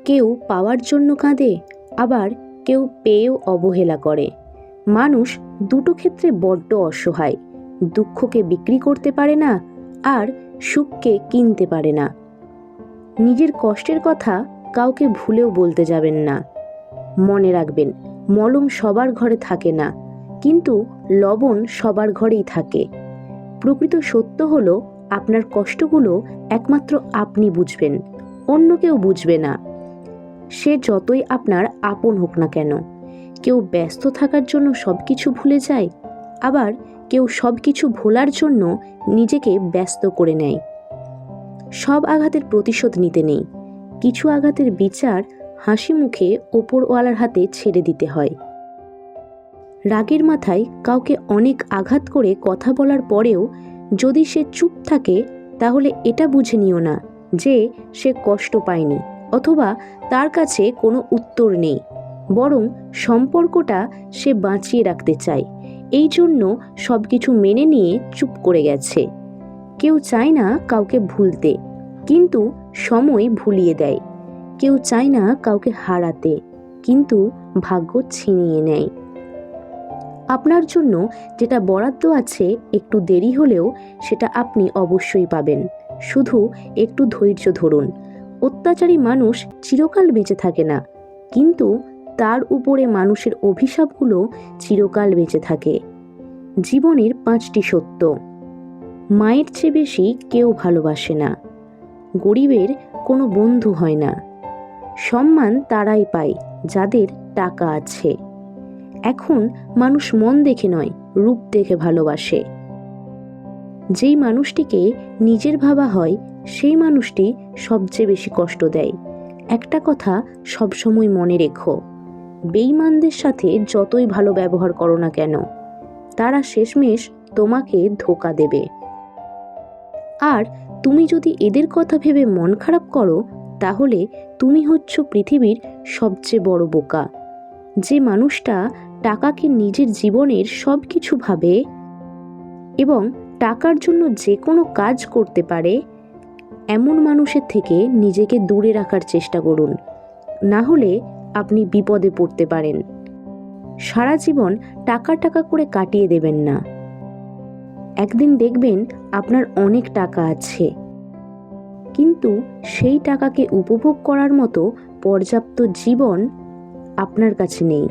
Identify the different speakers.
Speaker 1: কেউ পাওয়ার জন্য কাঁদে, আবার কেউ পেয়েও অবহেলা করে। মানুষ দুটো ক্ষেত্রে বড্ড অসহায়। দুঃখকে বিক্রি করতে পারে না, আর সুখকে কিনতে পারে না। নিজের কষ্টের কথা কাউকে ভুলেও বলতে যাবেন না। মনে রাখবেন, মলম সবার ঘরে থাকে না, কিন্তু লবণ সবার ঘরেই থাকে। প্রকৃত সত্য হলো, আপনার কষ্টগুলো একমাত্র আপনি বুঝবেন, অন্য কেউ বুঝবে না। সে যতই আপনার আপন হোক না কেন। কেউ ব্যস্ত থাকার জন্য সব কিছু ভুলে যায়, আবার কেউ সব কিছু ভোলার জন্য নিজেকে ব্যস্ত করে নেয়। সব আঘাতের প্রতিশোধ নিতে নেই, কিছু আঘাতের বিচার হাসি মুখে ওপরওয়ালার হাতে ছেড়ে দিতে হয়। রাগের মাথায় কাউকে অনেক আঘাত করে কথা বলার পরেও যদি সে চুপ থাকে, তাহলে এটা বুঝে নিও না যে সে কষ্ট পায়নি, অথবা তার কাছে কোনো উত্তর নেই, বরং সম্পর্কটা সে বাঁচিয়ে রাখতে চায়। এই জন্য সব কিছু মেনে নিয়ে চুপ করে গেছে। কেউ চায় না কাউকে ভুলতে, কিন্তু সময় ভুলিয়ে দেয়। কেউ চায় না কাউকে হারাতে, কিন্তু ভাগ্য ছিনিয়ে নেয়। আপনার জন্য যেটা বরাদ্দ আছে, একটু দেরি হলেও সেটা আপনি অবশ্যই পাবেন। শুধু একটু ধৈর্য ধরুন। অত্যাচারী মানুষ চিরকাল বেঁচে থাকে না, কিন্তু তার উপরে মানুষের অভিশাপগুলো চিরকাল বেঁচে থাকে। জীবনের 5টি সত্য: মায়ের চেয়ে বেশি কেউ ভালোবাসে না। গরিবের কোনো বন্ধু হয় না। সম্মান তারাই পায় যাদের টাকা আছে। এখন মানুষ মন দেখে নয়, রূপ দেখে ভালোবাসে। যেই মানুষটিকে নিজের ভাবা হয়, সেই মানুষটি সবচেয়ে বেশি কষ্ট দেয়। একটা কথা সবসময় মনে রেখো, বেঈমানদের সাথে যতই ভালো ব্যবহার করো না কেন, তারা শেষমেশ তোমাকে ধোঁকা দেবে। আর তুমি যদি এদের কথা ভেবে মন খারাপ করো, তাহলে তুমি হচ্ছ পৃথিবীর সবচেয়ে বড় বোকা। যে মানুষটা টাকাকে নিজের জীবনের সব কিছু ভাবে এবং টাকার জন্য যে কোনো কাজ করতে পারে, এমন মানুষের থেকে নিজেকে দূরে রাখার চেষ্টা করুন, না হলে আপনি বিপদে পড়তে পারেন। সারা জীবন টাকা টাকা করে কাটিয়ে দেবেন না। একদিন দেখবেন আপনার অনেক টাকা আছে, কিন্তু সেই টাকাকে উপভোগ করার মতো পর্যাপ্ত জীবন আপনার কাছে নেই।